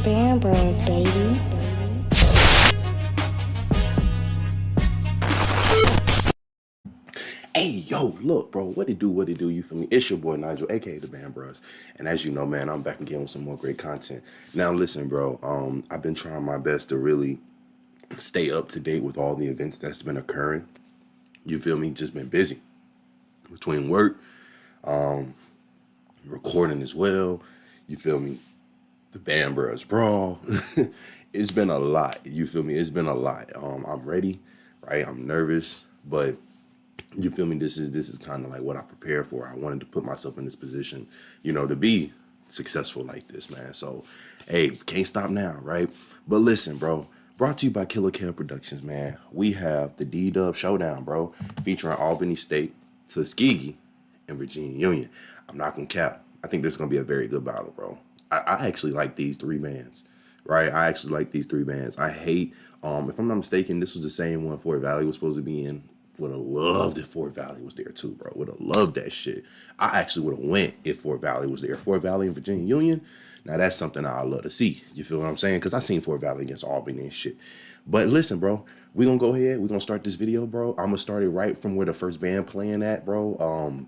Band Bros, baby. Hey, yo, look, bro, what it do, you feel me? It's your boy Nigel, aka the Band Bros. And as you know, man, I'm back again with some more great content. Now, listen, bro, I've been trying my best to really stay up to date with all the events that's been occurring. You feel me? Just been busy between work, recording as well. You feel me? The Band Bros Brawl. It's been a lot. You feel me? It's been a lot. I'm ready, right? I'm nervous, but you feel me? This is kind of like what I prepared for. I wanted to put myself in this position, you know, to be successful like this, man. So, hey, can't stop now, right? But listen, bro. Brought to you by Killer Kale Productions, man. We have the D DUB Showdown, bro, featuring Albany State, Tuskegee, and Virginia Union. I'm not gonna cap. I think there's gonna be a very good battle, bro. I actually like these three bands, right? I actually like these three bands. I hate, if I'm not mistaken, this was the same one Fort Valley was supposed to be in. Would have loved if Fort Valley was there too, bro. Would have loved that shit. I actually would have went if Fort Valley was there. Fort Valley and Virginia Union. Now that's something I'd love to see. You feel what I'm saying? Because I seen Fort Valley against Albany and shit. But listen, bro, we gonna go ahead. We gonna start this video, bro. I'm gonna start it right from where the first band playing at, bro.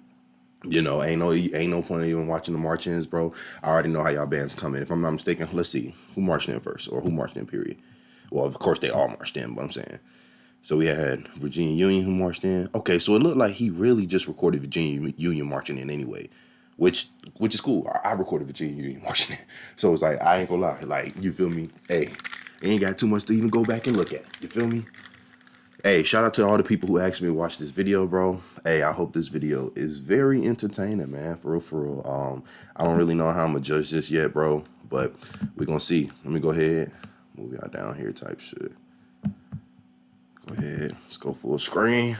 You know, ain't no point in even watching the march-ins, bro. I already know how y'all bands come in. If I'm not mistaken, let's see who marched in first or who marched in. Period. Well, of course they all marched in, but I'm saying. So we had Virginia Union who marched in. Okay, so it looked like he really just recorded Virginia Union marching in anyway, which is cool. I recorded Virginia Union marching in. So it's like, I ain't gonna lie. Like, you feel me? Hey, ain't got too much to even go back and look at. You feel me? Hey, shout out to all the people who asked me to watch this video, bro. Hey, I hope this video is very entertaining, man. For real, for real. I don't really know how I'm gonna judge this yet, bro, but we're gonna see. Let me go ahead. Move y'all down here type shit. Go ahead, let's go full screen.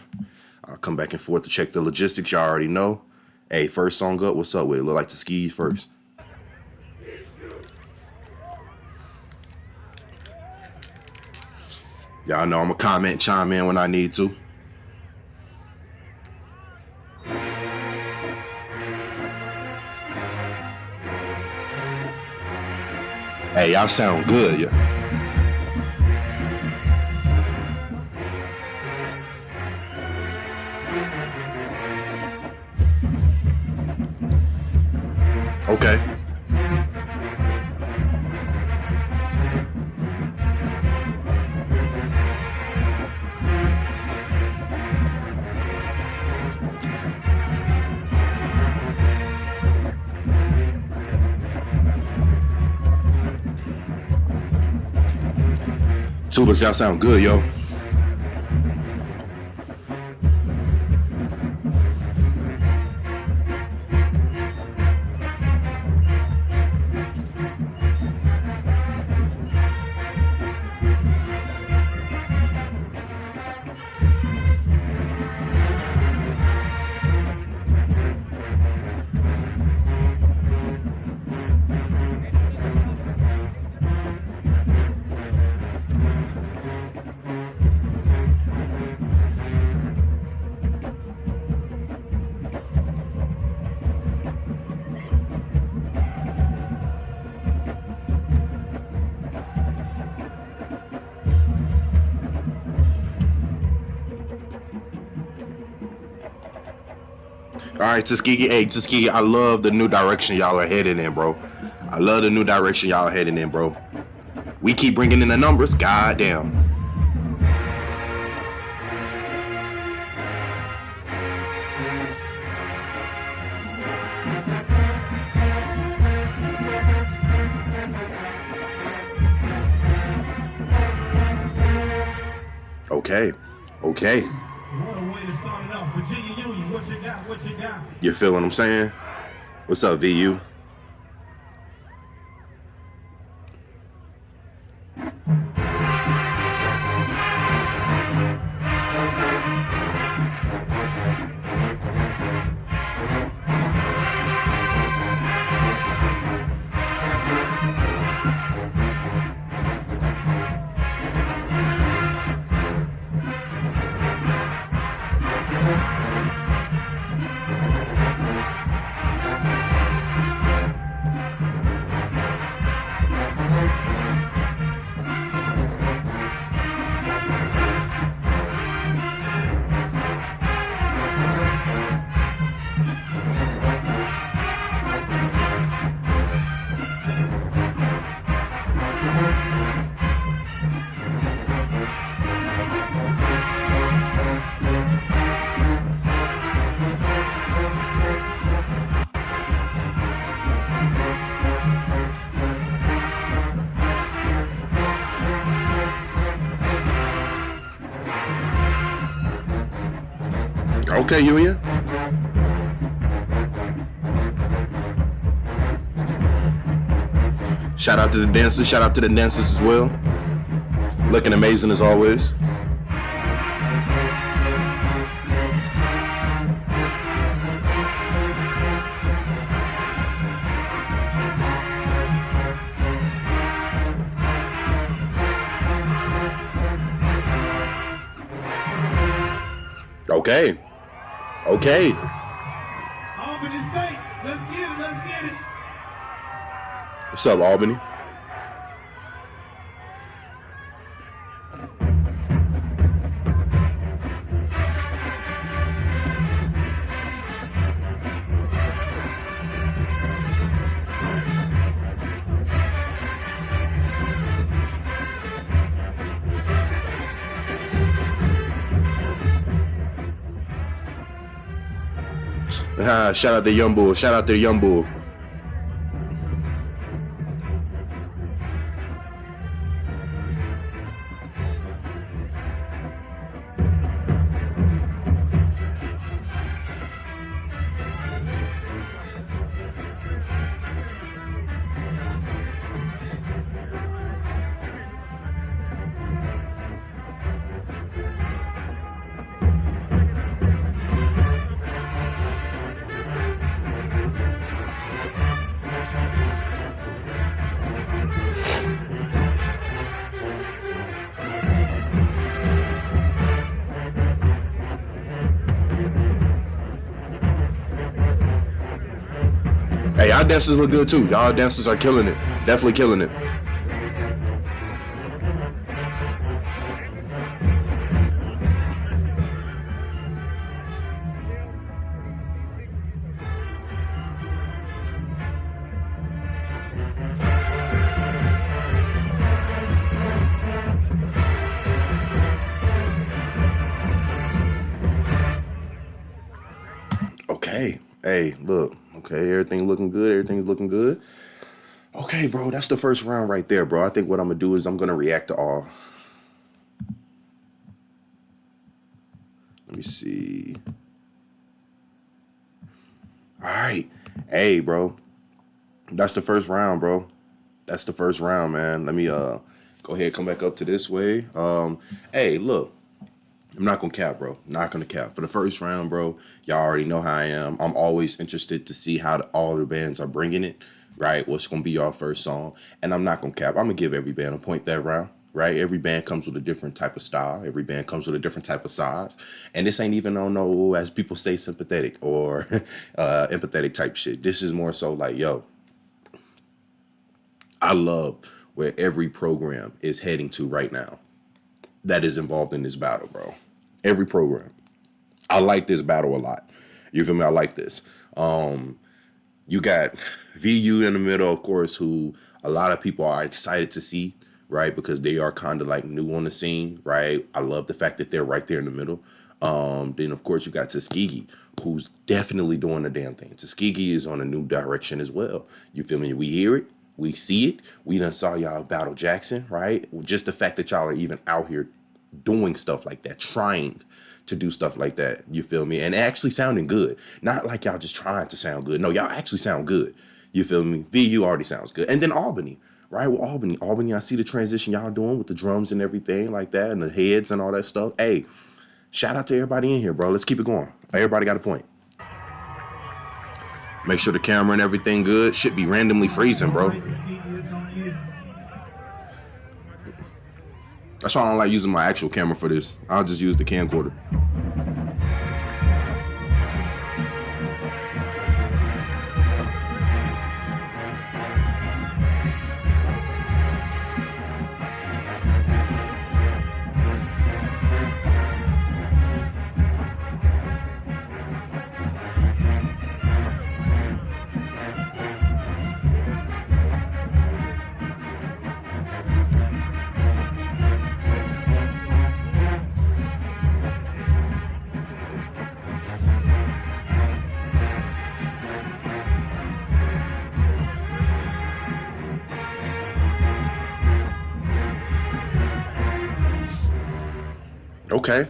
I'll come back and forth to check the logistics. Y'all already know. Hey, first song up, what's up with it? Look like Tuskegee first. Y'all know I'm gonna chime in when I need to. Hey, y'all sound good, yeah. Okay. Tubas, y'all sound good, yo. All right, Tuskegee. Hey, Tuskegee, I love the new direction y'all are heading in, bro. I love the new direction y'all are heading in, bro. We keep bringing in the numbers. Goddamn. Okay. Okay. You feel what I'm saying? What's up, VU? Okay, Union. Shout out to the dancers. Shout out to the dancers as well. Looking amazing as always. Okay. Okay. Albany State. Let's get it. Let's get it. What's up, Albany? Shout out to Young Bull. Shout out to the Young Bull. Hey, y'all dancers look good too. Y'all dancers are killing it. Definitely killing it. Okay. Hey, look. Okay, everything looking good. Everything's looking good. Okay, bro, that's the first round right there, bro. I think what I'm gonna do is I'm gonna react to all. Let me see. All right. Hey, bro. That's the first round, bro. That's the first round, man. Let me go ahead, come back up to this way. Hey, look. I'm not gonna cap, bro. Not gonna cap. For the first round, bro, y'all already know how I am. I'm always interested to see how all the bands are bringing it, right? What's gonna be your first song? And I'm not gonna cap. I'm gonna give every band a point that round, right? Every band comes with a different type of style. Every band comes with a different type of size. And this ain't even on no, as people say, sympathetic or empathetic type shit. This is more so like, yo, I love where every program is heading to right now that is involved in this battle, bro. Every program. I like this battle a lot. You feel me? I like this. You got VU in the middle, of course, who a lot of people are excited to see, right? Because they are kind of like new on the scene, right? I love the fact that they're right there in the middle. Then, of course, you got Tuskegee, who's definitely doing the damn thing. Tuskegee is on a new direction as well. You feel me? We hear it. We see it. We done saw y'all battle Jackson, right? Just the fact that y'all are even out here doing stuff like that, trying to do stuff like that. You feel me? And actually sounding good. Not like y'all just trying to sound good. No, y'all actually sound good. You feel me? VU already sounds good. And then Albany, right? Well, Albany, I see the transition y'all doing with the drums and everything like that and the heads and all that stuff. Hey, shout out to everybody in here, bro. Let's keep it going. Everybody got a point. Make sure the camera and everything good. Should be randomly freezing, bro. That's why I don't like using my actual camera for this. I'll just use the camcorder. Okay.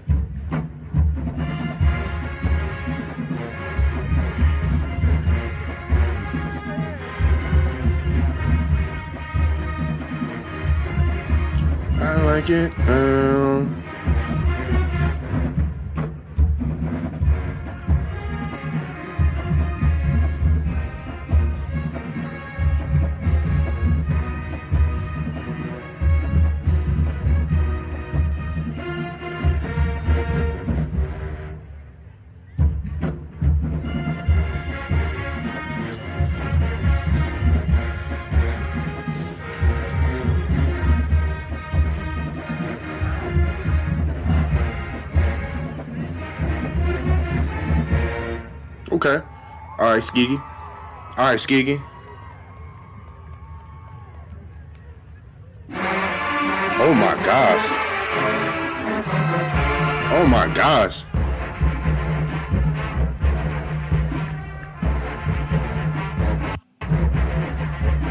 like it. Okay. All right, Skiggy. All right, Skiggy. Oh my gosh. Oh my gosh.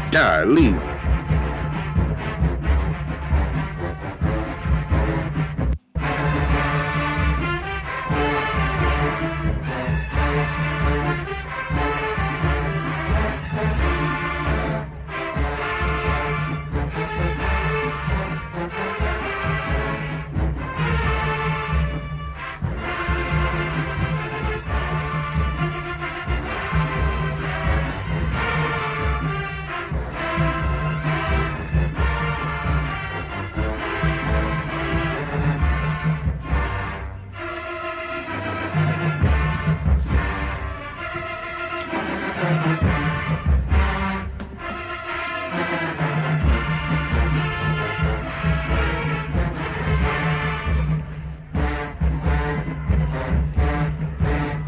Golly.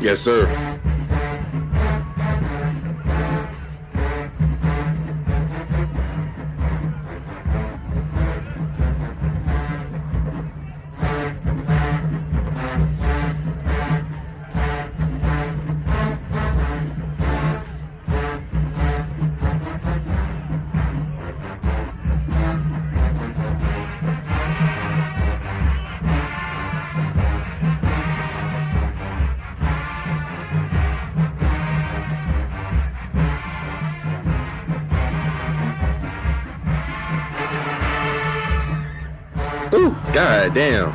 Yes, sir. Ooh, god damn.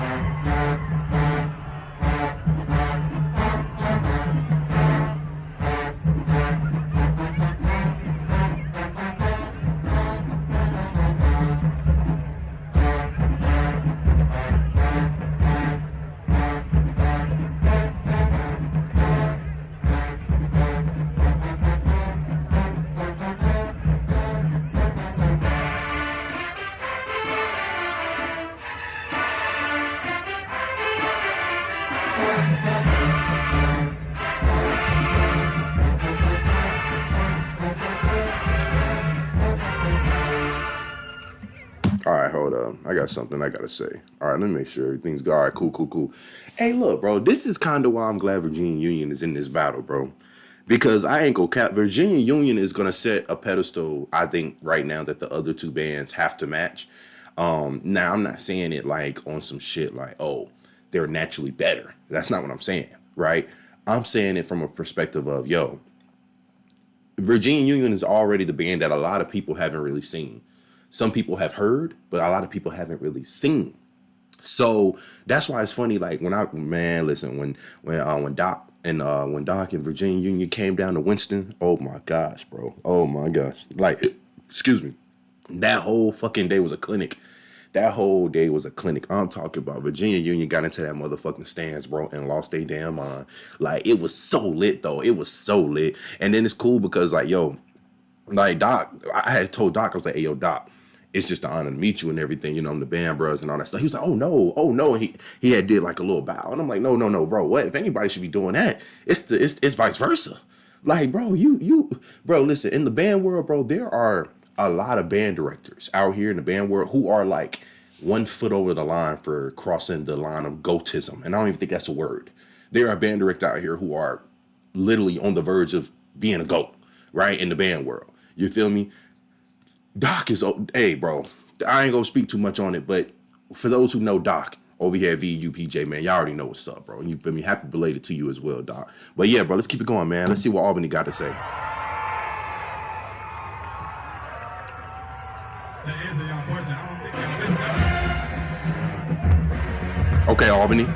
All right, hold up. I got something I gotta say. All right, let me make sure everything's good. All right, cool. Hey, look, bro, this is kind of why I'm glad Virginia Union is in this battle, bro. Because I ain't gonna cap. Virginia Union is gonna set a pedestal, I think, right now that the other two bands have to match. Now, I'm not saying it like on some shit like, oh, they're naturally better. That's not what I'm saying, right? I'm saying it from a perspective of, yo, Virginia Union is already the band that a lot of people haven't really seen. Some people have heard, but a lot of people haven't really seen. So that's why it's funny. Like when Doc and Virginia Union came down to Winston. Oh my gosh, bro. Oh my gosh. Like, excuse me. That whole fucking day was a clinic. That whole day was a clinic. I'm talking about Virginia Union got into that motherfucking stands, bro, and lost their damn mind. Like it was so lit though. It was so lit. And then it's cool because like, yo, like Doc, I had told Doc, I was like, hey, yo, Doc, it's just an honor to meet you and everything, you know, I'm the band bros and all that stuff. He was like, oh no. And he had did like a little bow. And I'm like, no, bro, what? If anybody should be doing that, it's vice versa. Like, bro, bro, listen, in the band world, bro, there are a lot of band directors out here in the band world who are like 1 foot over the line for crossing the line of goatism. And I don't even think that's a word. There are band directors out here who are literally on the verge of being a goat, right? In the band world. You feel me? Doc is, hey, bro, I ain't gonna speak too much on it, but for those who know Doc over here at VUPJ, man, y'all already know what's up, bro. And you feel me? Happy belated to you as well, Doc. But yeah, bro, let's keep it going, man. Let's see what Albany got to say. To answer y'all question, I don't think y'all missed that. Okay, Albany.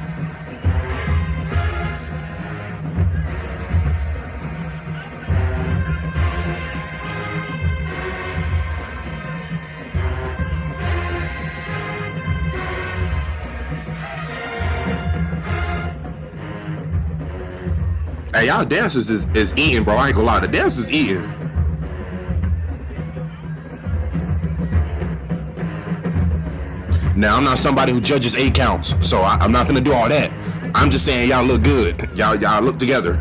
Hey, y'all dancers is eating, bro. I ain't gonna lie, the dancers eating. Now, I'm not somebody who judges 8 counts, so I'm not gonna do all that. I'm just saying y'all look good. Y'all look together.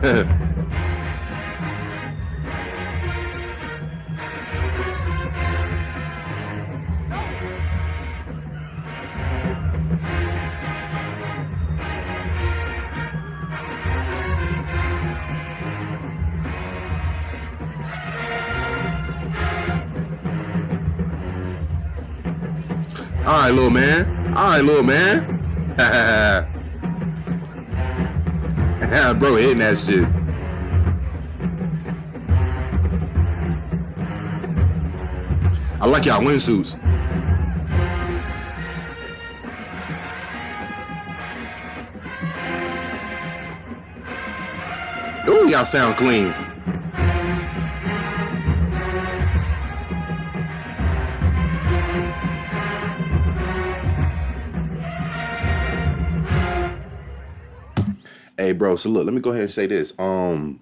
All right, little man. All right, little man. Bro, hitting that shit. I like y'all windsuits. Ooh, y'all sound clean. Hey, bro, so look, let me go ahead and say this. I'm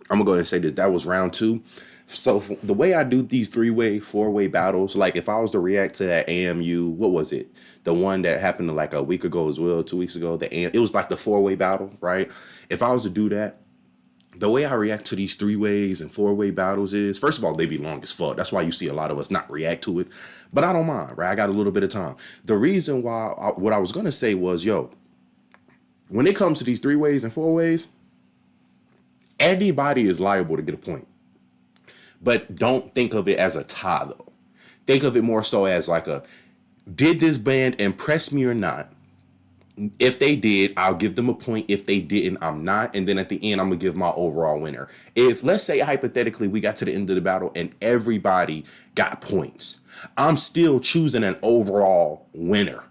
gonna go ahead and say this. That was round 2. So the way I do these 3-way, 4-way battles, like if I was to react to that AMU, what was it? The one that happened like a week ago as well, 2 weeks ago. It was like the 4-way battle, right? If I was to do that, the way I react to these 3-ways and 4-way battles is, first of all, they be long as fuck. That's why you see a lot of us not react to it. But I don't mind, right? I got a little bit of time. The reason why, what I was gonna say was, yo, when it comes to these 3-ways and 4-ways, anybody is liable to get a point. But don't think of it as a tie, though. Think of it more so as like a, did this band impress me or not? If they did, I'll give them a point. If they didn't, I'm not. And then at the end, I'm going to give my overall winner. If, let's say, hypothetically, we got to the end of the battle and everybody got points, I'm still choosing an overall winner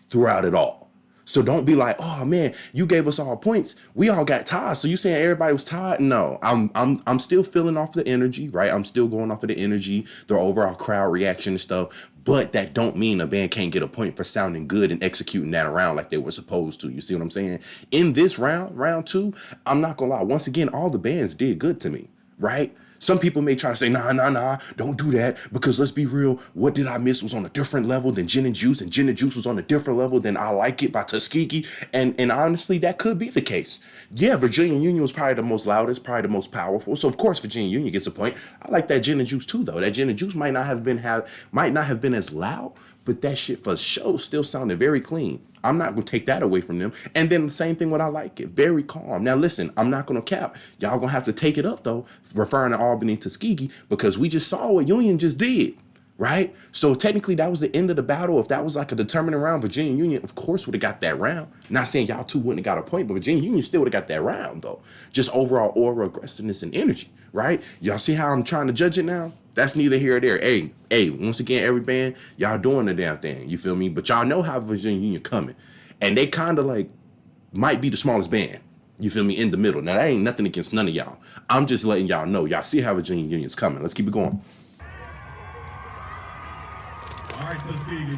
throughout it all. So don't be like, oh man, you gave us all points. We all got ties. So you saying everybody was tied? No, I'm still feeling off the energy, right? I'm still going off of the energy, the overall crowd reaction and stuff. But that don't mean a band can't get a point for sounding good and executing that around like they were supposed to. You see what I'm saying? In this round 2, I'm not gonna lie. Once again, all the bands did good to me, right? Some people may try to say, nah, don't do that, because let's be real, What Did I Miss was on a different level than Gin and Juice, and Gin and Juice was on a different level than I Like It by Tuskegee, and honestly, that could be the case. Yeah, Virginia Union was probably the most loudest, probably the most powerful, so of course Virginia Union gets a point. I like that Gin and Juice too, though. That Gin and Juice might not have been as loud, but that shit for sure still sounded very clean. I'm not going to take that away from them. And then the same thing when I Like It. Very calm. Now, listen, I'm not going to cap. Y'all going to have to take it up, though, referring to Albany and Tuskegee, because we just saw what Union just did, right? So technically, that was the end of the battle. If that was like a determining round, Virginia Union, of course, would have got that round. Not saying y'all two wouldn't have got a point, but Virginia Union still would have got that round, though. Just overall aura, aggressiveness, and energy, right? Y'all see how I'm trying to judge it now? That's neither here or there. Hey, once again, every band, y'all doing the damn thing. You feel me? But y'all know how Virginia Union coming. And they kind of like might be the smallest band. You feel me? In the middle. Now, that ain't nothing against none of y'all. I'm just letting y'all know. Y'all see how Virginia Union's coming. Let's keep it going. All right, Tuskegee.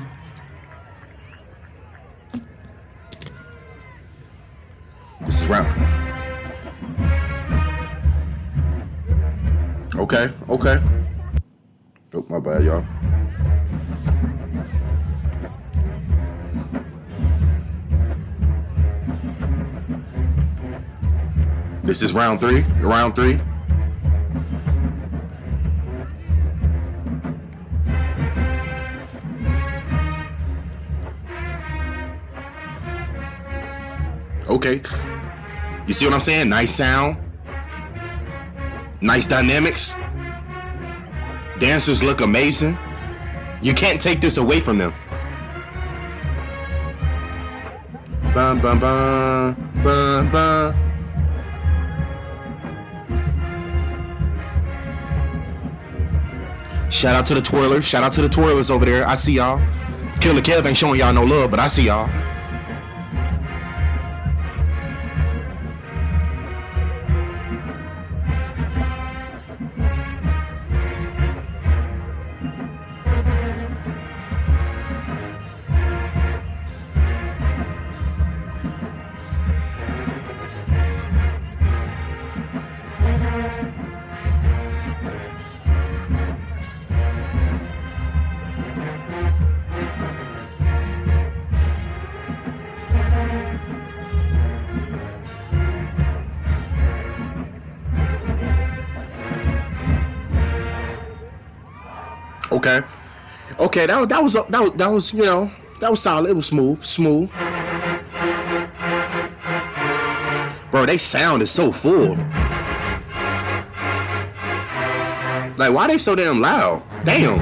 This is round. Okay. Oh, my bad, y'all. This is round 3. Round 3. Okay. You see what I'm saying? Nice sound. Nice dynamics. Dancers look amazing. You can't take this away from them. Bum, bum, bum, bum, bum. Shout out to the twirlers. Shout out to the twirlers over there. I see y'all. Killer Kev ain't showing y'all no love, but I see y'all. Okay, that was you know, that was solid. It was smooth. Bro, they sound is so full. Like, why they so damn loud? Damn.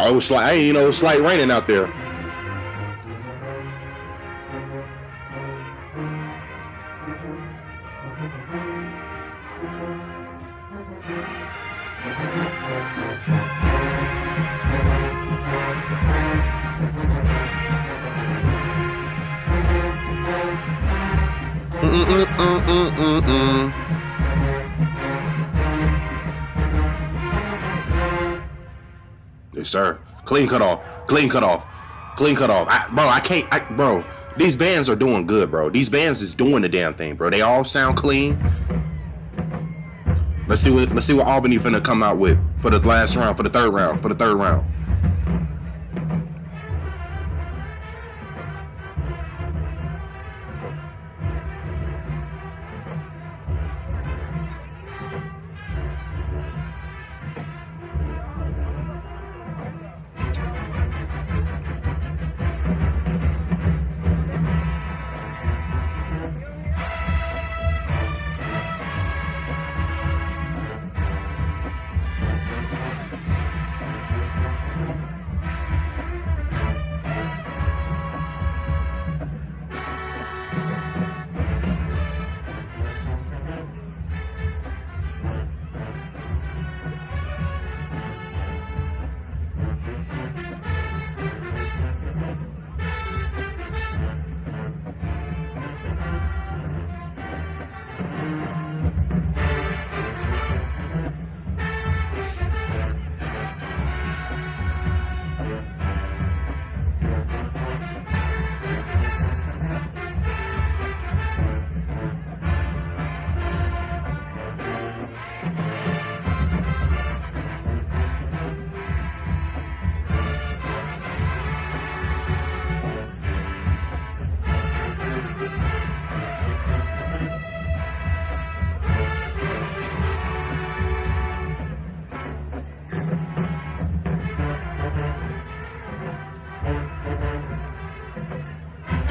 Oh, it was like, you know, it was slight raining out there. Yes, sir. Clean cut off. Bro, these bands are doing good, bro. These bands is doing the damn thing, bro. They all sound clean. Let's see what Albany finna come out with for the last round, for the third round.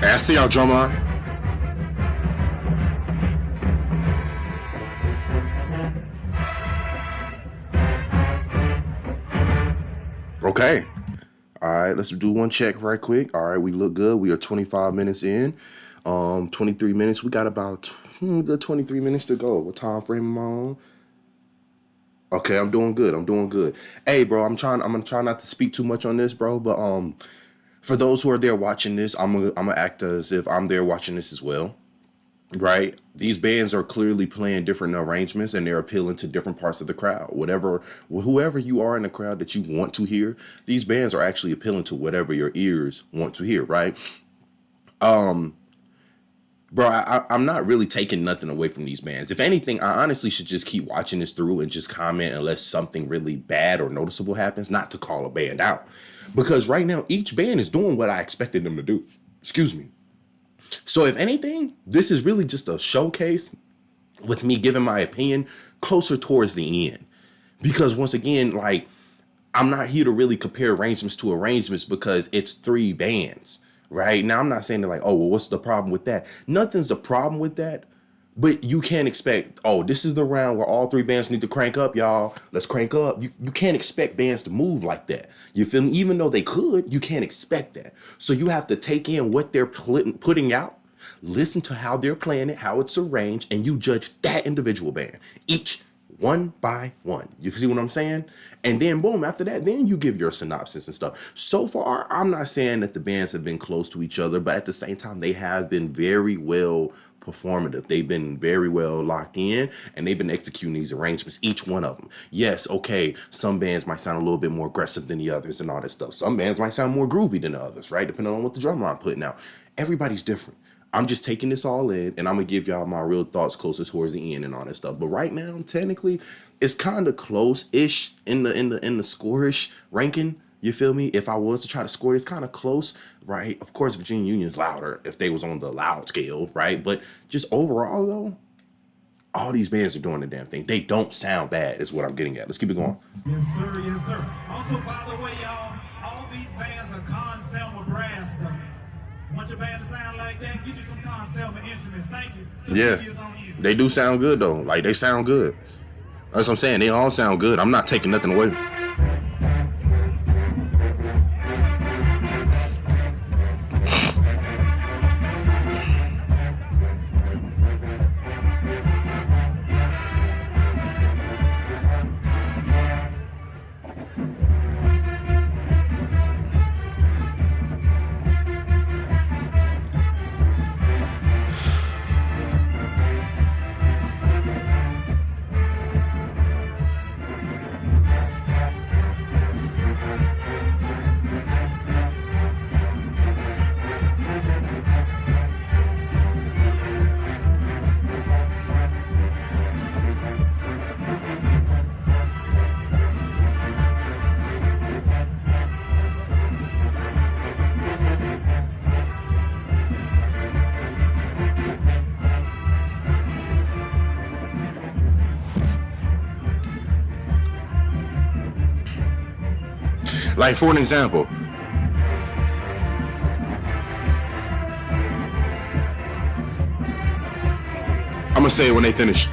Hey, I see y'all, drummer. Okay. All right, let's do one check right quick. All right, we look good. We are 25 minutes in. 23 minutes. We got about 23 minutes to go. What time frame am I on? Okay, I'm doing good. I'm doing good. Hey, bro, I'm gonna try not to speak too much on this, bro. But for those who are there watching this, I'm gonna act as if I'm there watching this as well. Right? These bands are clearly playing different arrangements and they're appealing to different parts of the crowd. Whoever you are in the crowd that you want to hear, these bands are actually appealing to whatever your ears want to hear, right? Bro, I'm not really taking nothing away from these bands. If anything, I honestly should just keep watching this through and just comment unless something really bad or noticeable happens, not to call a band out. Because right now, each band is doing what I expected them to do. Excuse me. So if anything, this is really just a showcase with me giving my opinion closer towards the end. Because once again, like, I'm not here to really compare arrangements to arrangements because it's three bands. Right now, I'm not saying that like, oh, well, what's the problem with that? Nothing's a problem with that. But you can't expect, oh, this is the round where all three bands need to crank up, y'all. Let's crank up. You can't expect bands to move like that. You feel me? Even though they could, you can't expect that. So you have to take in what they're putting out, listen to how they're playing it, how it's arranged, and you judge that individual band. Each one by one. You see what I'm saying? And then boom, after that, then you give your synopsis and stuff. So far, I'm not saying that the bands have been close to each other, but at the same time, they have been very well performative. They've been very well locked in and they've been executing these arrangements, each one of them. Yes, okay, some bands might sound a little bit more aggressive than the others and all that stuff. Some bands might sound more groovy than the others, right? Depending on what the drummer I'm putting out. Everybody's different. I'm just taking this all in and I'm gonna give y'all my real thoughts closer towards the end and all that stuff. But right now, technically, it's kind of close-ish in the score-ish ranking. You feel me? If I was to try to score, it's kind of close, right? Of course, Virginia Union's louder if they was on the loud scale, right? But just overall, though, all these bands are doing the damn thing. They don't sound bad, is what I'm getting at. Let's keep it going. Yes, sir. Yes, sir. Also, by the way, y'all, all these bands are Con Selma brass stuff. Want your band to sound like that? Get you some Con Selma instruments. Thank you. Yeah, they do sound good, though. Like, they sound good. That's what I'm saying. They all sound good. I'm not taking nothing away. Like, for an example, I'm gonna say it when they finish.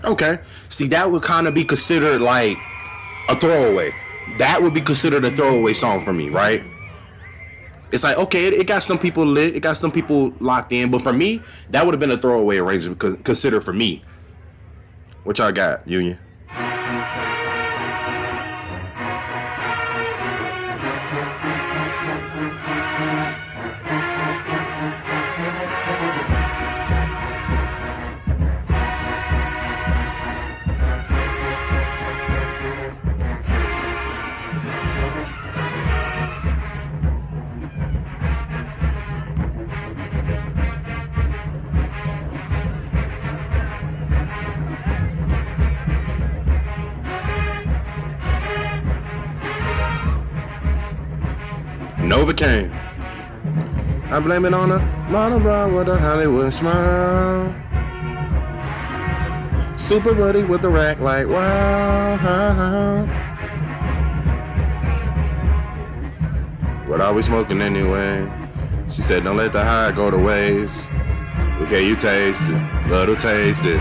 Okay. See, that would kind of be considered like a throwaway. That would be considered a throwaway song for me, right? It's like, okay, it got some people lit, it got some people locked in, but for me, that would have been a throwaway arrangement considered for me. What y'all got, Union? Novocaine. I blame it on a monobrow with a Hollywood smile. Super buddy with the rack like wow. What are we smoking anyway? She said, don't let the high go to waste. Okay, you taste it. Love to taste it.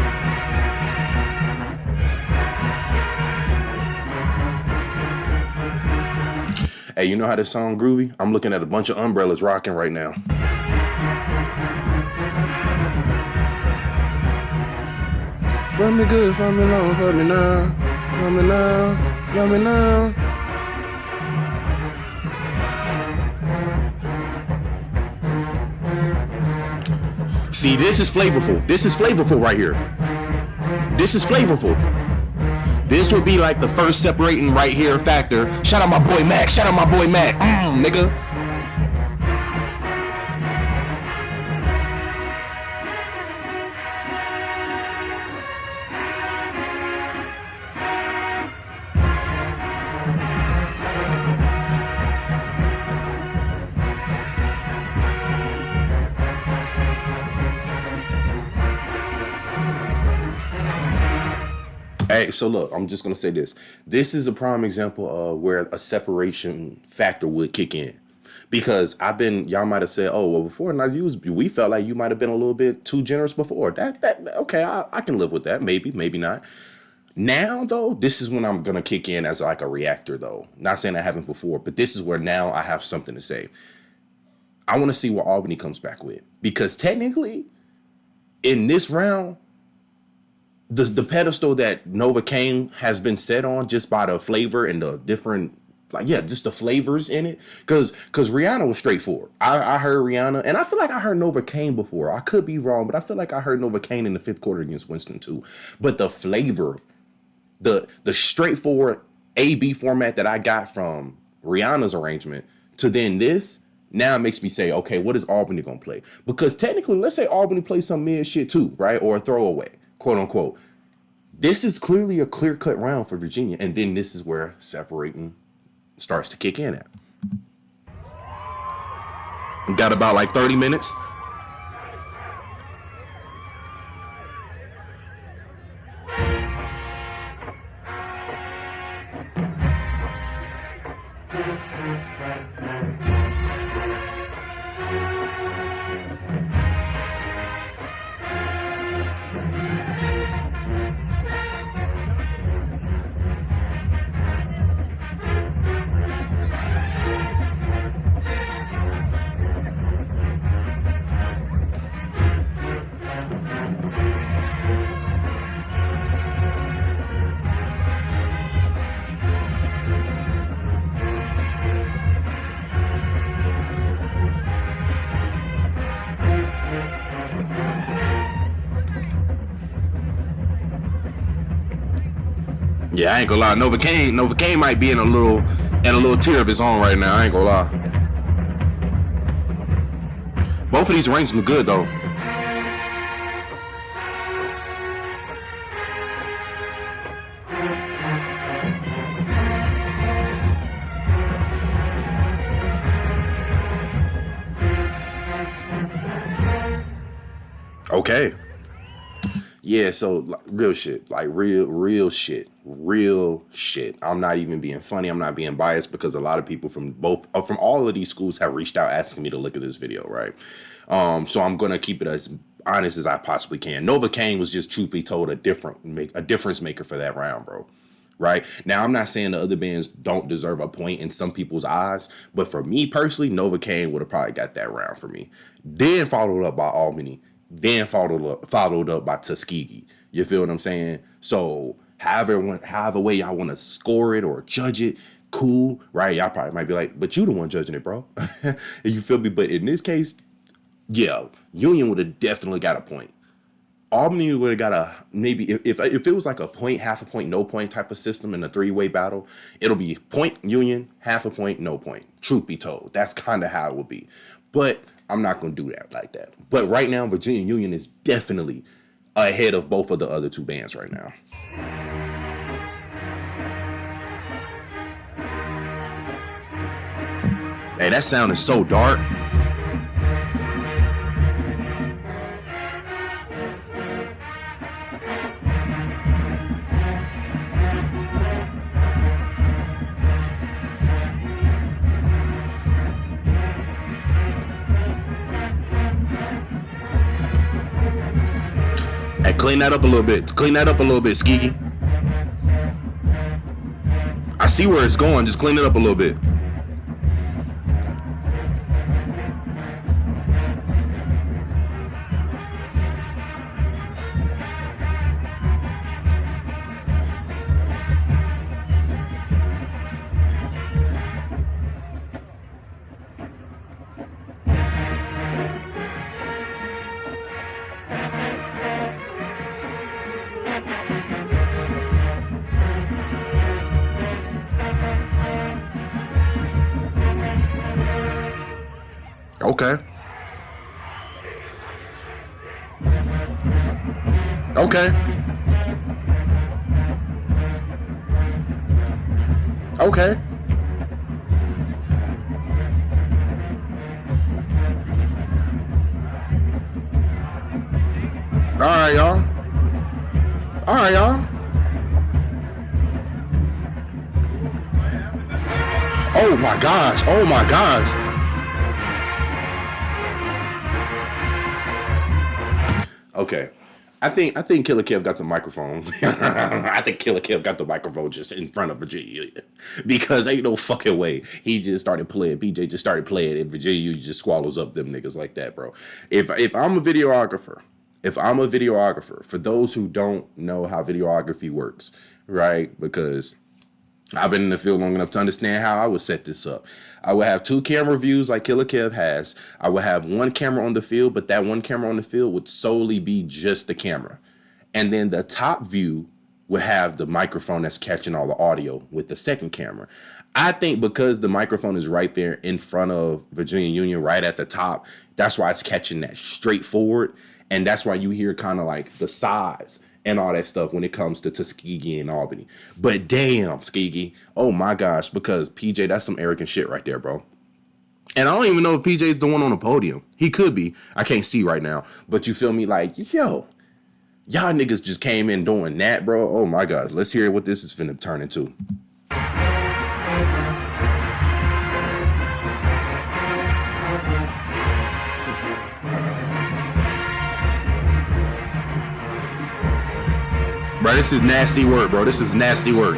Hey, you know how this song groovy? I'm looking at a bunch of umbrellas rocking right now. From me good, from me long, from me now, from me now, from me now. See, this is flavorful. This is flavorful right here. This is flavorful. This would be like the first separating right here factor. Shout out my boy Mac. Shout out my boy Mac. Nigga. Hey, so look, I'm just going to say this. This is a prime example of where a separation factor would kick in. Because y'all might have said, oh, well, before we felt like you might have been a little bit too generous before. Okay, I can live with that. Maybe not. Now, though, this is when I'm going to kick in as like a reactor, though. Not saying I haven't before, but this is where now I have something to say. I want to see what Albany comes back with. Because technically, in this round, the pedestal that Novocaine has been set on just by the flavor and the different, just the flavors in it. Because Rihanna was straightforward. I heard Rihanna, and I feel like I heard Novocaine before. I could be wrong, but I feel like I heard Novocaine in the fifth quarter against Winston too. But the flavor, the straightforward A-B format that I got from Rihanna's arrangement to then this, now it makes me say, okay, what is Albany going to play? Because technically, let's say Albany plays some mid shit too, right? Or a throwaway. Quote unquote. This is clearly a clear-cut round for Virginia, and then this is where separating starts to kick in at. We got about like 30 minutes. Yeah, I ain't gonna lie. Novocaine might be in a little tier of his own right now. I ain't gonna lie. Both of these ranks were good though. Okay. Yeah, so like, real shit. I'm not even being funny. I'm not being biased because a lot of people from all of these schools have reached out asking me to look at this video, right? So I'm gonna keep it as honest as I possibly can. Novocaine was just, truth be told, a difference maker for that round, bro. Right now, I'm not saying the other bands don't deserve a point in some people's eyes, but for me personally, Novocaine would have probably got that round for me. Then followed up by Albany. Then followed up by Tuskegee. You feel what I'm saying? So however way y'all want to score it or judge it, cool, right? Y'all probably might be like, but you the one judging it, bro. You feel me? But in this case, yeah, Union would have definitely got a point. Albany would have got a, maybe if it was like a point, half a point, no point type of system in a three-way battle, it'll be point Union, half a point, no point. Truth be told, that's kind of how it would be. But I'm not going to do that like that. But right now, Virginia Union is definitely ahead of both of the other two bands right now. Hey, that sound is so dark. Clean that up a little bit. Clean that up a little bit, Skeegy. I see where it's going. Just clean it up a little bit. Okay. Okay. Okay. All right, y'all. All right, y'all. Oh my gosh. Oh my gosh. Okay. I think Killer Kev got the microphone. I think Killer Kev got the microphone just in front of Virginia. Because ain't no fucking way. He just started playing. PJ just started playing, and Virginia just swallows up them niggas like that, bro. If I'm a videographer, for those who don't know how videography works, right? Because I've been in the field long enough to understand how I would set this up. I would have 2 camera views like Killer Kev has. I would have 1 camera on the field, but that 1 camera on the field would solely be just the camera. And then the top view would have the microphone that's catching all the audio with the second camera. I think because the microphone is right there in front of Virginia Union, right at the top, that's why it's catching that straight forward. And that's why you hear kind of like the size and all that stuff when it comes to Tuskegee and Albany. But damn, Tuskegee, oh my gosh, because PJ, that's some arrogant shit right there, bro. And I don't even know if PJ's the one on the podium. He could be. I can't see right now. But you feel me? Like, yo, y'all niggas just came in doing that, bro. Oh my gosh. Let's hear what this is finna turn into. Bro, this is nasty work, bro. This is nasty work.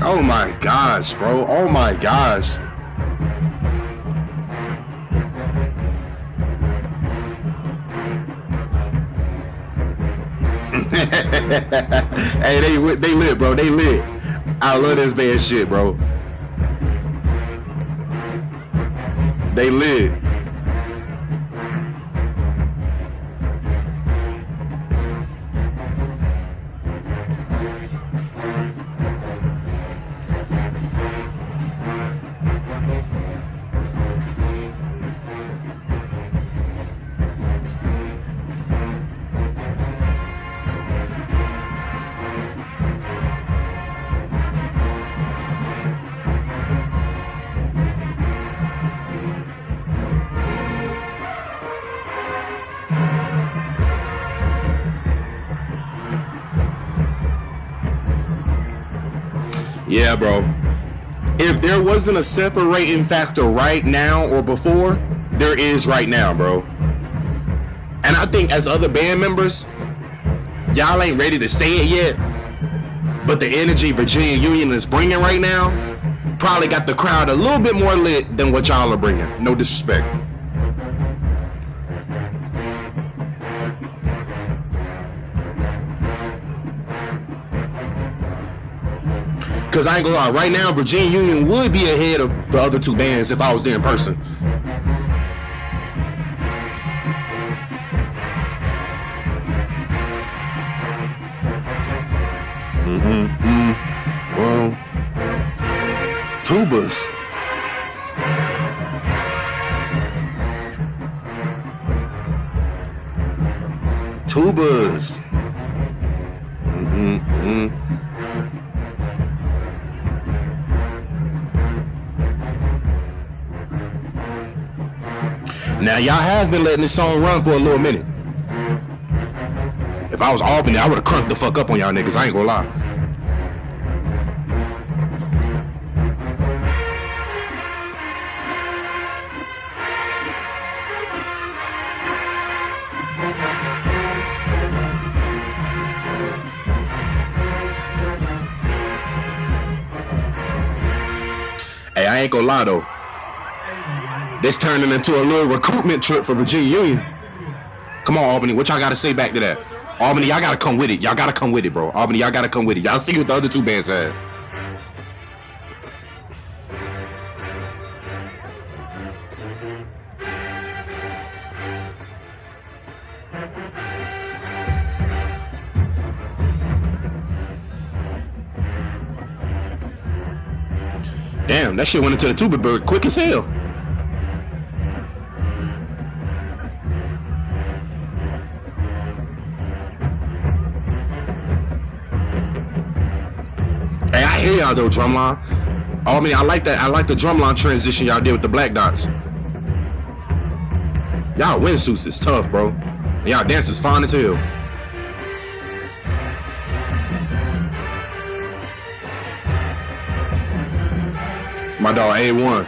Oh my gosh, bro. Oh my gosh. Hey, they lit, bro. They lit. I love this band shit, bro. They lit. Yeah, bro. If there wasn't a separating factor right now or before, there is right now, bro. And I think as other band members, y'all ain't ready to say it yet, but the energy Virginia Union is bringing right now probably got the crowd a little bit more lit than what y'all are bringing. No disrespect. Because I ain't gonna lie, right now, Virginia Union would be ahead of the other 2 bands if I was there in person. Well, tubas. Tubas. Now, y'all have been letting this song run for a little minute. If I was Albany, I would have crunked the fuck up on y'all niggas. I ain't gonna lie. Hey, I ain't gonna lie though. This turning into a little recruitment trip for Virginia Union. Come on, Albany. What y'all got to say back to that? Albany, y'all got to come with it. Y'all got to come with it, bro. Albany, y'all got to come with it. Y'all see what the other two bands had. Damn, that shit went into the tuba bird quick as hell. Hey, I hear y'all though, drumline. Oh, I mean, I like that. I like the drumline transition y'all did with the black dots. Y'all windsuits is tough, bro. And y'all dance is fine as hell. My dog A1.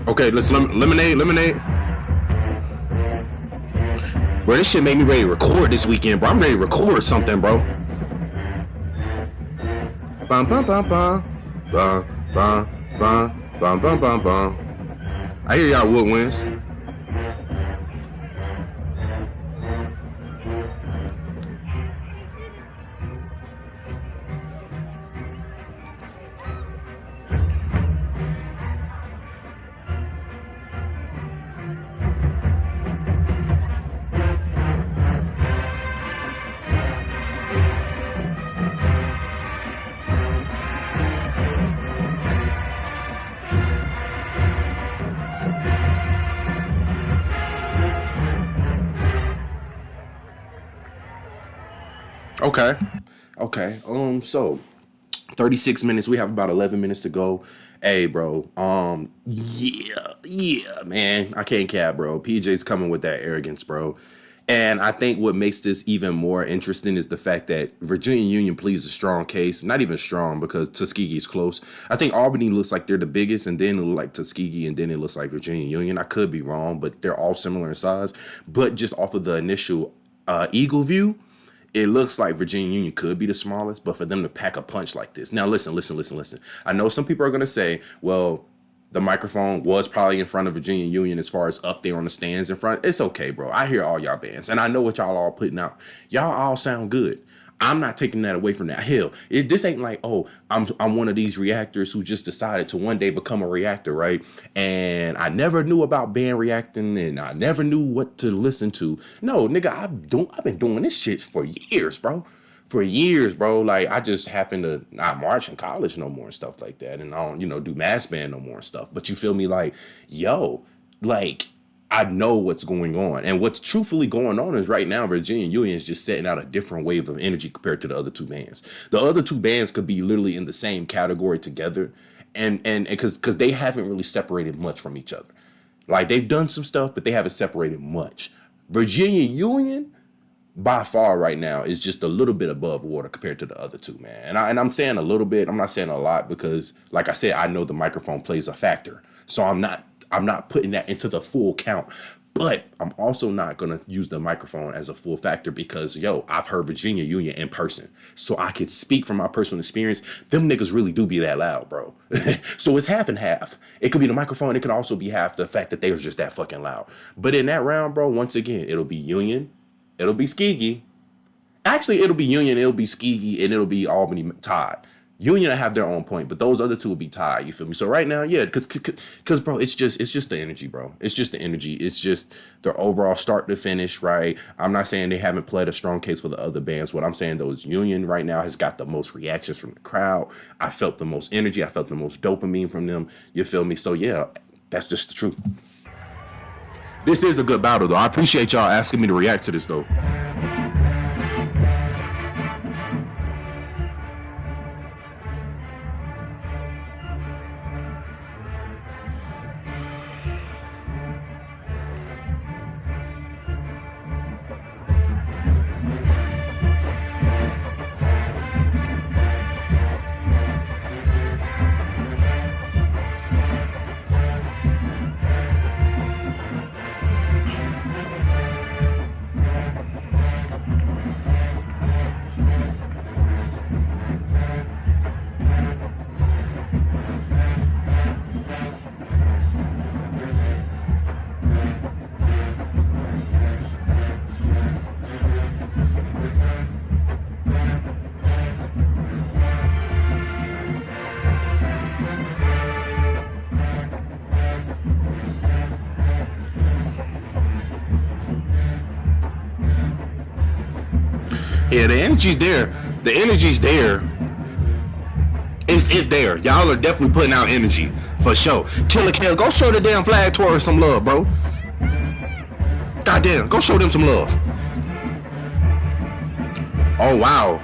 Okay, let's lemonade. Bro, this shit made me ready to record this weekend, bro. I'm ready to record something, bro. Bum bum bum bum bum bum bum bum bum bum bum. I hear y'all woodwinds. Okay. So 36 minutes. We have about 11 minutes to go. Hey, bro. Yeah, man. I can't cap, bro. PJ's coming with that arrogance, bro. And I think what makes this even more interesting is the fact that Virginia Union pleads a strong case. Not even strong because Tuskegee's close. I think Albany looks like they're the biggest, and then it looks like Tuskegee, and then it looks like Virginia Union. I could be wrong, but they're all similar in size. But just off of the initial eagle view, it looks like Virginia Union could be the smallest, but for them to pack a punch like this. Now, listen. I know some people are going to say, well, the microphone was probably in front of Virginia Union as far as up there on the stands in front. It's okay, bro. I hear all y'all bands, and I know what y'all all putting out. Y'all all sound good. I'm not taking that away from that. Hell, this ain't like, oh, I'm one of these reactors who just decided to one day become a reactor, right? And I never knew about band reacting, and I never knew what to listen to. No, nigga, I've been doing this shit for years, bro. Like, I just happen to not march in college no more and stuff like that, and I don't, do mass band no more and stuff. But you feel me? Like, yo, like, I know what's going on. And what's truthfully going on is right now, Virginia Union is just setting out a different wave of energy compared to the other two bands. The other two bands could be literally in the same category together. And because they haven't really separated much from each other. Like, they've done some stuff, but they haven't separated much. Virginia Union, by far right now, is just a little bit above water compared to the other two, man. And I'm saying a little bit. I'm not saying a lot because, like I said, I know the microphone plays a factor. So I'm not putting that into the full count, but I'm also not going to use the microphone as a full factor because, I've heard Virginia Union in person. So I could speak from my personal experience. Them niggas really do be that loud, bro. So it's half and half. It could be the microphone. It could also be half the fact that they were just that fucking loud. But in that round, bro, once again, it'll be Union. It'll be Tuskegee. Actually, it'll be Union. It'll be Tuskegee, and it'll be Albany tied. Union will have their own point, but those other two will be tied. You feel me? So right now, yeah, because bro, it's just the energy, bro. It's just the energy. It's just the overall start to finish, right? I'm not saying they haven't played a strong case for the other bands. What I'm saying though is Union right now has got the most reactions from the crowd. I felt the most energy. I felt the most dopamine from them. You feel me? So yeah, that's just the truth. This is a good battle though. I appreciate y'all asking me to react to this though. Yeah, the energy's there. The energy's there. It's there. Y'all are definitely putting out energy for sure. Killer Kill, go show the damn flag tourists some love, bro. Goddamn, go show them some love. Oh wow.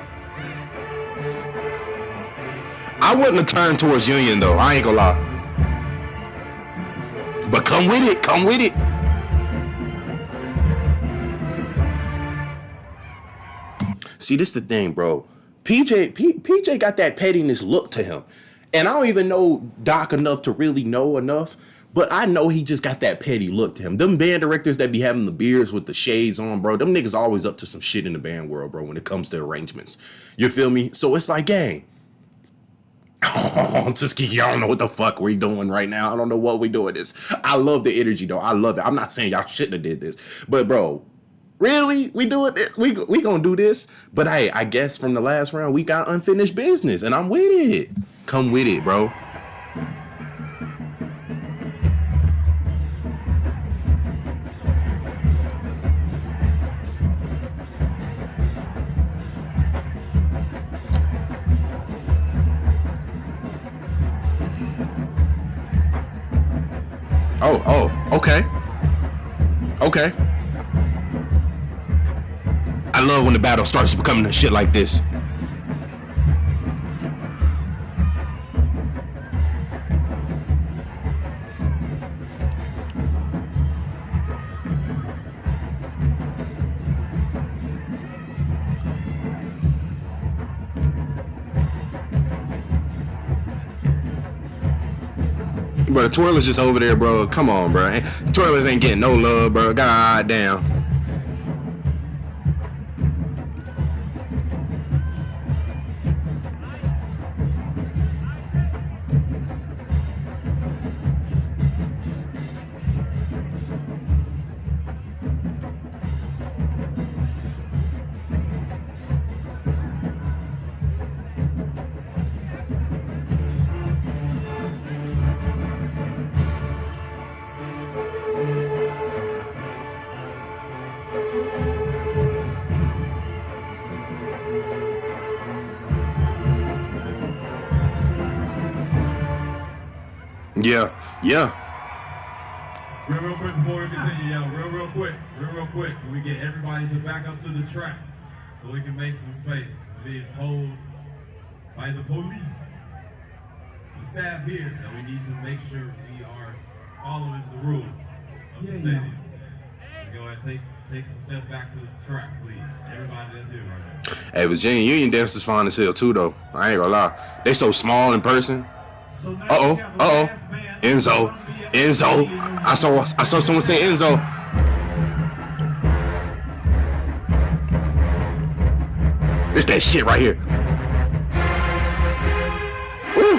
I wouldn't have turned towards Union though. I ain't gonna lie. But come with it. Come with it. See, this the thing, bro. PJ got that pettiness look to him. And I don't even know Doc enough to really know enough, but I know he just got that petty look to him. Them band directors that be having the beards with the shades on, bro, them niggas always up to some shit in the band world, bro, when it comes to arrangements. You feel me? So it's like, gang. Oh, Tuskegee, I don't know what the fuck we doing right now. I don't know what we doing this. I love the energy, though. I love it. I'm not saying y'all shouldn't have did this, but, bro, really? We doing it? We gonna do this? But hey, I guess from the last round, we got unfinished business, and I'm with it. Come with it, bro. Oh, okay. Okay. I love when the battle starts becoming a shit like this. Bro, the twirler's just over there, bro. Come on, bro. Twirlers ain't getting no love, bro. God damn. Yeah. Real quick before we continue, yo, real quick. Can we get everybody to back up to the track so we can make some space? We're being told by the police, the staff here, that we need to make sure we are following the rules of the stadium. So go ahead and take some steps back to the track, please. Everybody that's here right now. Hey, Virginia Union dancers fine as hell too, though. I ain't gonna lie. They so small in person. So now Enzo. I saw someone say Enzo. It's that shit right here. Woo.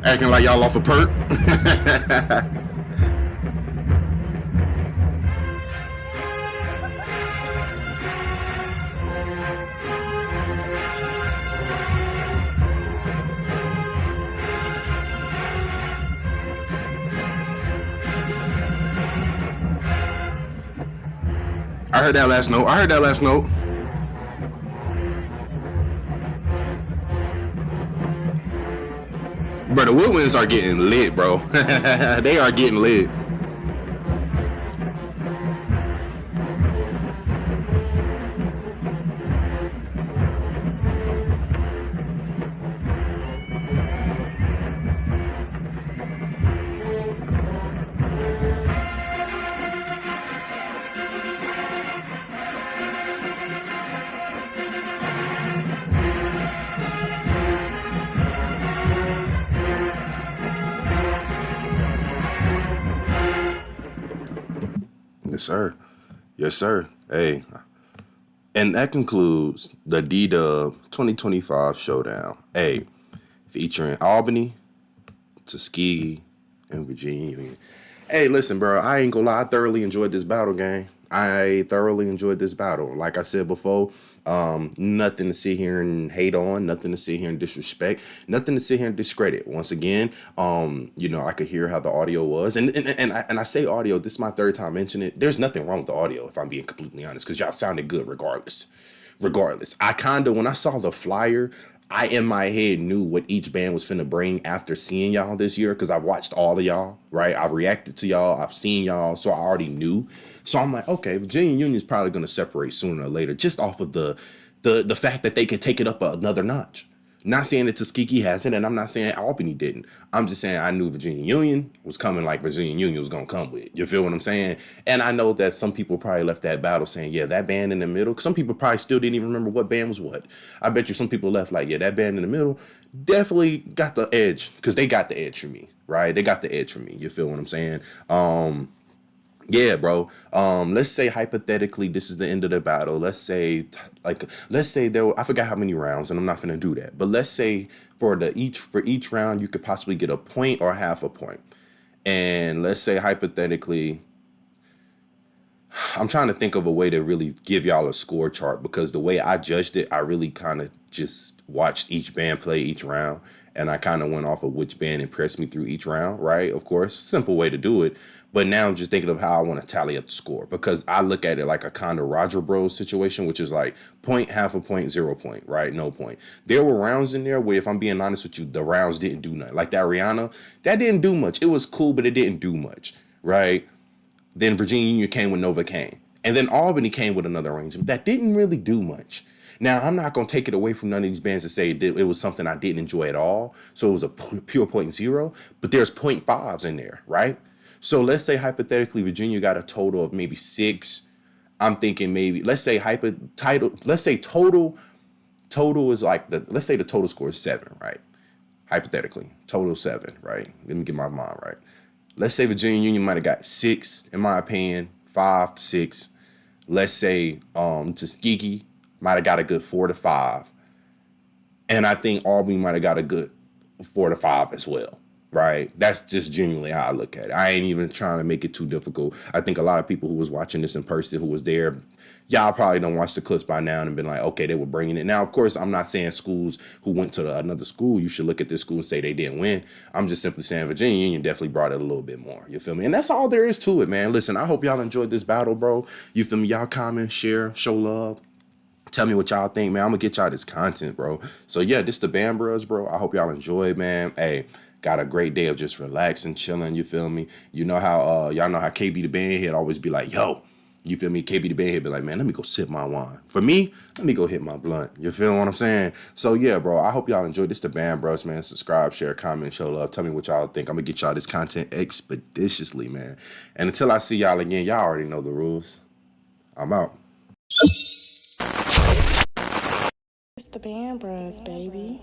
Acting like y'all off a perk. I heard that last note. Bro, the woodwinds are getting lit, bro. They are getting lit. Yes, sir. Yes, sir. Hey. And that concludes the D DUB 2025 Showdown. Hey, featuring Albany, Tuskegee, and Virginia Union. Hey, listen, bro. I ain't gonna lie. I thoroughly enjoyed this battle, gang. I thoroughly enjoyed this battle. Like I said before, nothing to sit here and hate on, nothing to sit here and disrespect, nothing to sit here and discredit. Once again, I could hear how the audio was, and I say audio. This is my third time mentioning it. There's nothing wrong with the audio, if I'm being completely honest, because y'all sounded good regardless. I when I saw the flyer, I in my head knew what each band was finna bring after seeing y'all this year, because I watched all of y'all, right? I've reacted to y'all, I've seen y'all, so I already knew. So I'm like, okay, Virginia Union's probably gonna separate sooner or later, just off of the fact that they could take it up another notch. Not saying that Tuskegee hasn't, and I'm not saying Albany didn't. I'm just saying I knew Virginia Union was coming like Virginia Union was gonna come with. You feel what I'm saying? And I know that some people probably left that battle saying, yeah, that band in the middle. Some people probably still didn't even remember what band was what. I bet you some people left like, yeah, that band in the middle definitely got the edge, because they got the edge for me, right? They got the edge for me. You feel what I'm saying? Yeah, bro. Let's say hypothetically this is the end of the battle. Let's say there were, I forgot how many rounds, and I'm not gonna do that. But let's say for each round you could possibly get a point or half a point. And let's say hypothetically, I'm trying to think of a way to really give y'all a score chart, because the way I judged it, I really kind of just watched each band play each round, and I kind of went off of which band impressed me through each round, right? Of course, simple way to do it. But now I'm just thinking of how I want to tally up the score, because I look at it like a kind of Roger Bros situation, which is like point, half a point, 0 point, right? No point. There were rounds in there where, if I'm being honest with you, the rounds didn't do nothing. Like that Rihanna, that didn't do much. It was cool, but it didn't do much, right? Then Virginia Union came with Novocaine. And then Albany came with another arrangement that didn't really do much. Now, I'm not going to take it away from none of these bands to say it was something I didn't enjoy at all. So it was a pure 0.0, but there's 0.5s in there, right? So let's say hypothetically Virginia got a total of maybe 6. I'm thinking maybe, let's say total is like let's say the total score is 7, right? Hypothetically, total 7, right? Let me get my mind right. Let's say Virginia Union might have got 6, in my opinion, 5 to 6. Let's say Tuskegee might have got a good 4 to 5. And I think Albany might have got a good 4 to 5 as well. Right? That's just genuinely how I look at it. I ain't even trying to make it too difficult. I think a lot of people who was watching this in person, who was there, y'all probably don't watch the clips by now and been like, okay, they were bringing it. Now, of course, I'm not saying schools who went to another school, you should look at this school and say they didn't win. I'm just simply saying Virginia Union definitely brought it a little bit more. You feel me? And that's all there is to it, man. Listen, I hope y'all enjoyed this battle, bro. You feel me? Y'all comment, share, show love. Tell me what y'all think, man. I'm gonna get y'all this content, bro. So yeah, this the Band Bros, bro. I hope y'all enjoy, man. Hey, got a great day of just relaxing, chilling, you feel me? You know how, y'all know how KB the Bandhead always be like, yo, you feel me? KB the Bandhead be like, man, let me go sip my wine. For me, let me go hit my blunt. You feel what I'm saying? So yeah, bro, I hope y'all enjoyed this. The Band Bros, man. Subscribe, share, comment, show love. Tell me what y'all think. I'm gonna get y'all this content expeditiously, man. And until I see y'all again, y'all already know the rules. I'm out. It's the Band Bros, baby.